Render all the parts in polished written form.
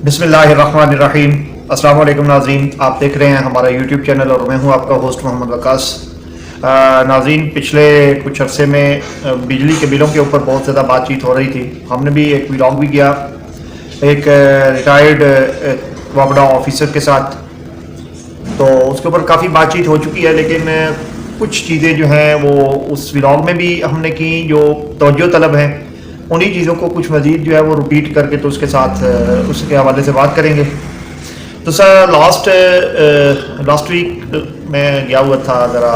बिस्मिल्लाहिर्रहमानिर्रहीम। अस्सलाम वालेकुम नाज़रीन, आप देख रहे हैं हमारा यूट्यूब चैनल और मैं हूं आपका होस्ट मोहम्मद वकास। नाज़रीन, पिछले कुछ अरसे में बिजली के बिलों के ऊपर बहुत ज़्यादा बातचीत हो रही थी। हमने भी एक व्लॉग भी किया एक रिटायर्ड वापडा ऑफिसर के साथ, तो उसके ऊपर काफ़ी बातचीत हो चुकी है, लेकिन कुछ चीज़ें जो हैं वो उस व्लॉग में भी हमने की जो तवज्जो तलब है, उन्हीं चीज़ों को कुछ मज़ीद जो है वो रिपीट करके तो उसके साथ उसके हवाले से बात करेंगे। तो सर लास्ट वीक मैं गया हुआ था ज़रा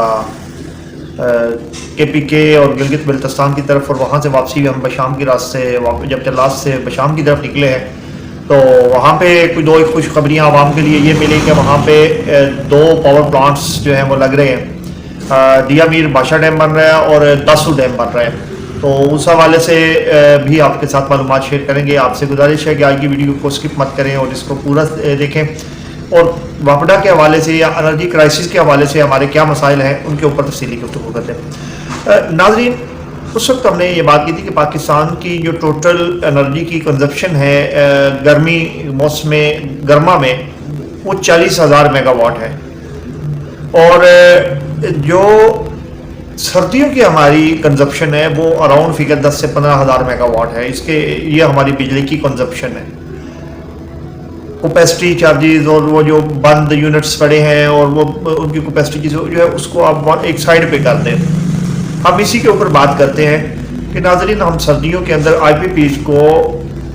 KPK और गिलगित बल्तिस्तान की तरफ, और वहाँ से वापसी हम बशाम की रास्ते से जब तलाश से बशाम की तरफ निकले हैं तो वहाँ पे कुछ दो खुशखबरियाँ आवाम के लिए ये मिली कि वहाँ पे दो पावर प्लांट्स जो हैं वो लग रहे हैं। दिया मीर बादशाह डैम बन रहा है और दासू डैम बन रहा है। तो उस हवाले से भी आपके साथ मालूमात शेयर करेंगे। आपसे गुजारिश है कि आज की वीडियो को स्किप मत करें और इसको पूरा देखें, और वापडा के हवाले से या एनर्जी क्राइसिस के हवाले से हमारे क्या मसाइल हैं उनके ऊपर तफसीली गुफ्तगू करते हैं। नाज़रीन, उस वक्त हमने ये बात की थी कि पाकिस्तान की जो टोटल एनर्जी की कंजप्शन है गर्मी मौसम गर्मा में वो 40,000 मेगावाट है, और जो सर्दियों की हमारी कंजप्शन है वो अराउंड फिगर 10 से 15,000 मेगावाट है। ये हमारी बिजली की कंजप्शन है। कैपेसिटी चार्जेस और वो जो बंद यूनिट्स पड़े हैं और वो उनकी कैपेसिटी जो है उसको आप एक साइड पे कर दें। हम इसी के ऊपर बात करते हैं कि नाज़रीन, हम सर्दियों के अंदर IPPs को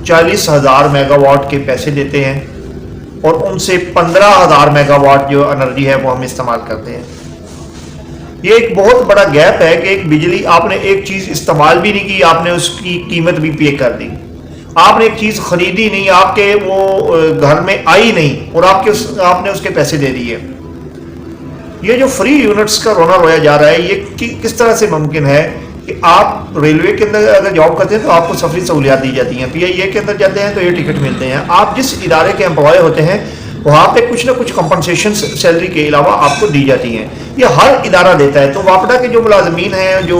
40,000 मेगावाट के पैसे देते हैं और उनसे 15,000 मेगावाट जो एनर्जी है वो हम इस्तेमाल करते हैं। ये एक बहुत बड़ा गैप है कि एक बिजली आपने एक चीज़ इस्तेमाल भी नहीं की, आपने उसकी कीमत भी पे कर दी। आपने एक चीज़ खरीदी नहीं, आपके वो घर में आई नहीं और आपने उसके पैसे दे दिए। ये जो फ्री यूनिट्स का रोना रोया जा रहा है, ये किस तरह से मुमकिन है कि आप रेलवे के अंदर अगर जॉब करते हैं तो आपको सफरी सहूलियात दी जाती हैं, PIA के अंदर जाते हैं तो ये टिकट मिलते हैं। आप जिस इदारे के एम्प्लॉय होते हैं वहाँ पे कुछ ना कुछ कंपनसेशन सैलरी के अलावा आपको दी जाती हैं। ये हर इदारा देता है। तो वापडा के जो मुलाजमीन हैं जो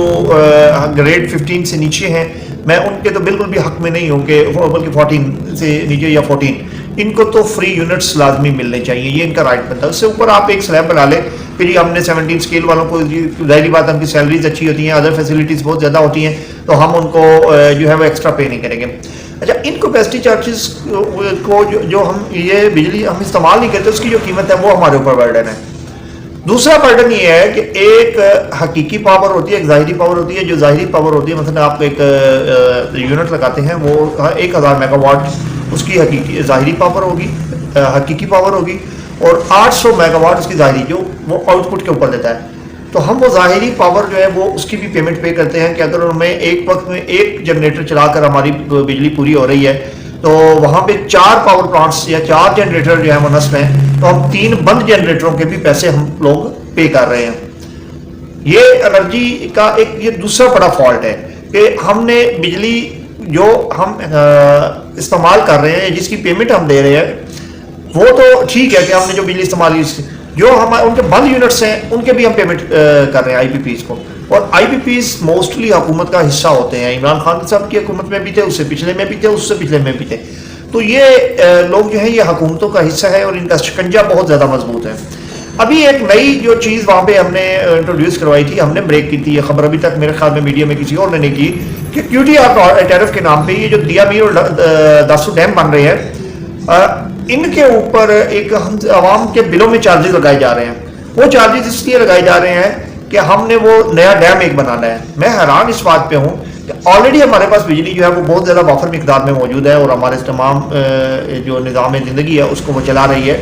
ग्रेड 15 से नीचे हैं, मैं उनके तो बिल्कुल भी हक में नहीं हूँ कि बल्कि 14 से नीचे या 14, इनको तो फ्री यूनिट्स लाजमी मिलने चाहिए, ये इनका राइट बनता है। उससे ऊपर आप एक स्लैब बना लें, फिर हमने 17 स्केल वालों को जाहिर बात उनकी सैलरीज अच्छी होती हैं, अदर फैसिलिटीज़ बहुत ज़्यादा होती हैं, तो हम उनको जो है वो एक्स्ट्रा पे नहीं करेंगे। अच्छा, इन कैपेसिटी चार्जेस को जो हम ये बिजली हम इस्तेमाल नहीं करते उसकी जो कीमत है वो हमारे ऊपर बर्डन है। दूसरा बर्डन ये है कि एक हकीकी पावर होती है, एक ज़ाहिरी पावर होती है। जो ज़ाहिरी पावर होती है, मतलब आप एक यूनिट लगाते हैं वो 1,000 मेगावाट उसकी हकीकी ज़ाहिरी पावर होगी, हकीकी पावर होगी, और 800 मेगावाट उसकी ज़ाहिरी जो वो आउटपुट के ऊपर देता है। तो हम वो ज़ाहिरी पावर जो है वो उसकी भी पेमेंट पे करते हैं कि अगर उनमें एक वक्त में एक जनरेटर चलाकर हमारी बिजली पूरी हो रही है तो वहाँ पे 4 पावर प्लांट्स या 4 जनरेटर जो है वो नस्ब हैं, तो हम 3 बंद जनरेटरों के भी पैसे हम लोग पे कर रहे हैं। ये एनर्जी का एक ये दूसरा बड़ा फॉल्ट है कि हमने बिजली जो हम इस्तेमाल कर रहे हैं, जिसकी पेमेंट हम दे रहे हैं, वो तो ठीक है कि हमने जो बिजली इस्तेमाल की, जो हमारे उनके बंद यूनिट्स हैं उनके भी हम पेमेंट कर रहे हैं IPPs को। और IPPs मोस्टली हुकूमत का हिस्सा होते हैं। इमरान खान साहब की हुकूमत में भी थे, उससे पिछले में भी थे, उससे पिछले में भी थे। तो ये लोग जो है ये हुकूमतों का हिस्सा है और इनका शिकंजा बहुत ज़्यादा मजबूत है। अभी एक नई जो चीज़ वहाँ पे हमने इंट्रोड्यूस करवाई थी, हमने ब्रेक की थी, ये खबर अभी तक मेरे ख्याल में मीडिया में किसी और ने नहीं की, कि QTR टैरिफ के नाम पर ये जो दिया मीर और दासू डैम बन रहे हैं, इनके ऊपर एक हम आवाम के बिलों में चार्जेस लगाए जा रहे हैं। वो चार्जेस इसलिए लगाए जा रहे हैं कि हमने वो नया डैम एक बनाना है। मैं हैरान इस बात पे हूँ कि ऑलरेडी हमारे पास बिजली जो है वो बहुत ज़्यादा वाफर मिकदार में मौजूद है और हमारे तमाम जो निज़ाम ज़िंदगी है उसको वो चला रही है।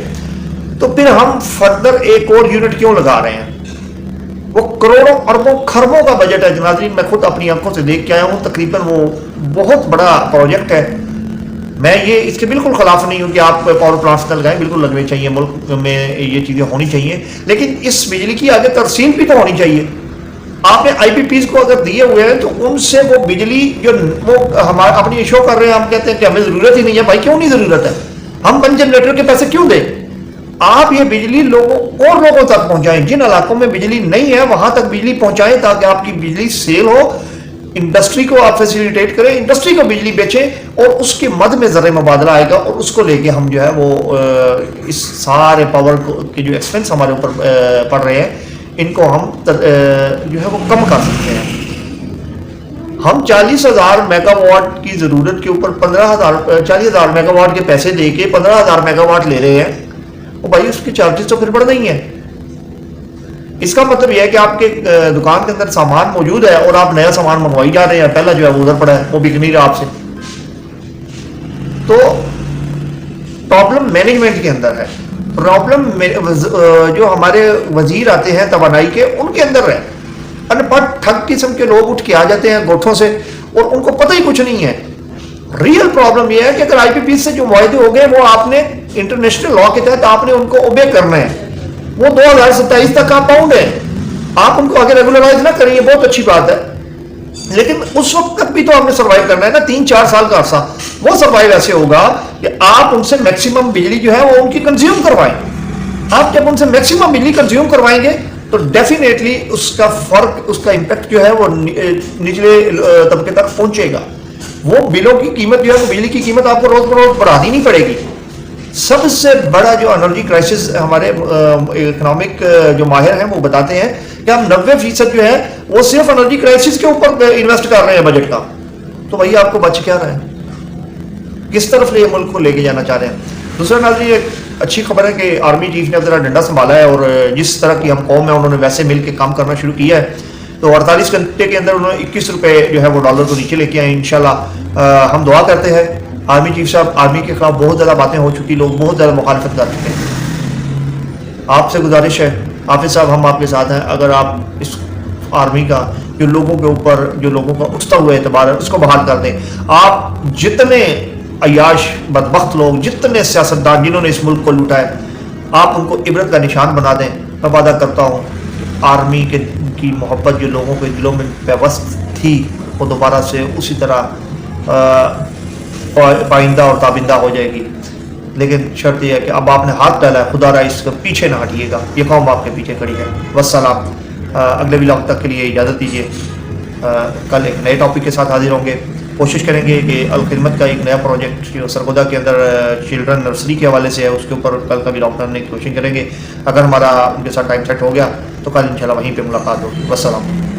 तो फिर हम फर्दर एक और यूनिट क्यों लगा रहे हैं? वो करोड़ों अरबों खरबों का बजट है नाज़रीन, मैं खुद अपनी आंखों से देख के आया हूँ। तकरीबन वो बहुत बड़ा प्रोजेक्ट है। मैं ये इसके बिल्कुल खिलाफ नहीं हूँ कि आप पावर प्लांट्स न लगाएं, बिल्कुल लगने चाहिए, मुल्क में ये चीज़ें होनी चाहिए, लेकिन इस बिजली की आगे तरसील भी तो होनी चाहिए। आपने IPPs को अगर दिए हुए हैं तो उनसे वो बिजली जो वो हमारा अपनी शो कर रहे हैं, हम कहते हैं कि हमें ज़रूरत ही नहीं है। भाई क्यों नहीं ज़रूरत है? हम बंद जनरेटर के पैसे क्यों दें? आप ये बिजली लोगों और लोगों तक पहुँचाएँ। जिन इलाकों में बिजली नहीं है वहाँ तक बिजली पहुँचाएँ ताकि आपकी बिजली सेल हो, انڈسٹری کو آپ فیسیلیٹیٹ کریں, انڈسٹری کو بجلی بیچیں, اور اس کے مد میں زر مبادلہ آئے گا, اور اس کو لے کے ہم جو ہے وہ اس سارے پاور کے جو ایکسپینس ہمارے اوپر پڑ رہے ہیں ان کو ہم جو ہے وہ کم کر سکتے ہیں. ہم 40,000 میگا واٹ کی ضرورت کے اوپر 40,000 میگا واٹ کے پیسے دے کے 15,000 میگا واٹ لے رہے ہیں, اور بھائی اس کے چارجز تو پھر بڑھ نہیں ہیں. اس کا مطلب یہ ہے کہ آپ کے دکان کے اندر سامان موجود ہے اور آپ نیا سامان منگوائی جا رہے ہیں, پہلا جو ہے وہ ادھر پڑا ہے, وہ بک نہیں رہا آپ سے. تو پرابلم مینجمنٹ کے اندر ہے, پرابلم جو ہمارے وزیر آتے ہیں توانائی کے ان کے اندر ہے. ان پڑھ ٹھگ قسم کے لوگ اٹھ کے آ جاتے ہیں گوٹھوں سے اور ان کو پتہ ہی کچھ نہیں ہے. ریئل پرابلم یہ ہے کہ اگر آئی پی پی سے جو معاہدے ہو گئے وہ آپ نے انٹرنیشنل لا کے تحت آپ نے ان کو اوبے کرنا ہے. وہ 2027 تک آپ باؤنڈ ہیں, آپ ان کو آگے ریگولرائز نہ کریں, یہ بہت اچھی بات ہے, لیکن اس وقت تک بھی تو آپ نے سروائیو کرنا ہے نا. 3-4 سال کا عرصہ وہ سروائیو ایسے ہوگا کہ آپ ان سے میکسیمم بجلی جو ہے وہ ان کی کنزیوم کروائیں. آپ جب ان سے میکسیمم بجلی کنزیوم کروائیں گے تو ڈیفینیٹلی اس کا فرق, اس کا امپیکٹ جو ہے وہ نچلے طبقے تک پہنچے گا. وہ بلوں کی قیمت جو ہے وہ بجلی کی قیمت آپ کو روز بروز بڑھانی نہیں پڑے گی. سب سے بڑا جو انرجی کرائسس ہمارے اکنامک جو ماہر ہیں وہ بتاتے ہیں کہ ہم 90% جو ہے وہ صرف انرجی کرائسس کے اوپر انویسٹ کر رہے ہیں بجٹ کا. تو بھائی آپ کو بچ کیا رہا ہے, کس طرف یہ ملک کو لے کے جانا چاہ رہے ہیں. دوسرا ناظرین ایک اچھی خبر ہے کہ آرمی چیف نے اب ذرا ڈنڈا سنبھالا ہے, اور جس طرح کی ہم قوم ہے انہوں نے ویسے مل کے کام کرنا شروع کیا ہے. تو 48 گھنٹے کے اندر انہوں نے 21 روپے جو ہے وہ ڈالر کو نیچے لے کے آئے. انشاءاللہ ہم دعا کرتے ہیں. آرمی چیف صاحب, آرمی کے خلاف بہت زیادہ باتیں ہو چکی, لوگ بہت زیادہ مخالفت کر چکے ہیں. آپ سے گزارش ہے حافظ صاحب, ہم آپ کے ساتھ ہیں. اگر آپ اس آرمی کا جو لوگوں کے اوپر, جو لوگوں کا اٹھتا ہوا اعتبار ہے اس کو بحال کر دیں. آپ جتنے عیاش بدبخت لوگ, جتنے سیاستدان جنہوں نے اس ملک کو لوٹا ہے, آپ ان کو عبرت کا نشان بنا دیں. میں وعدہ کرتا ہوں آرمی کی محبت جو لوگوں کے دلوں میں پیوست تھی وہ دوبارہ سے اسی طرح پائندہ اور تابندہ ہو جائے گی. لیکن شرط یہ ہے کہ اب آپ نے ہاتھ ڈالا ہے, خدا را اس کے پیچھے نہ ہٹیے گا, یہ قوم آپ کے پیچھے کھڑی ہے. والسلام. اگلے ولاگ تک کے لیے اجازت دیجیے, کل ایک نئے ٹاپک کے ساتھ حاضر ہوں گے. کوشش کریں گے کہ الخدمت کا ایک نیا پروجیکٹ جو سرگودا کے اندر چلڈرن نرسری کے حوالے سے ہے اس کے اوپر کل کا ولاگ کرنے کی کوشش کریں گے. اگر ہمارا ان کے ساتھ ٹائم سیٹ ہو گیا تو کل انشاءاللہ وہیں پہ ملاقات ہوگی. والسلام.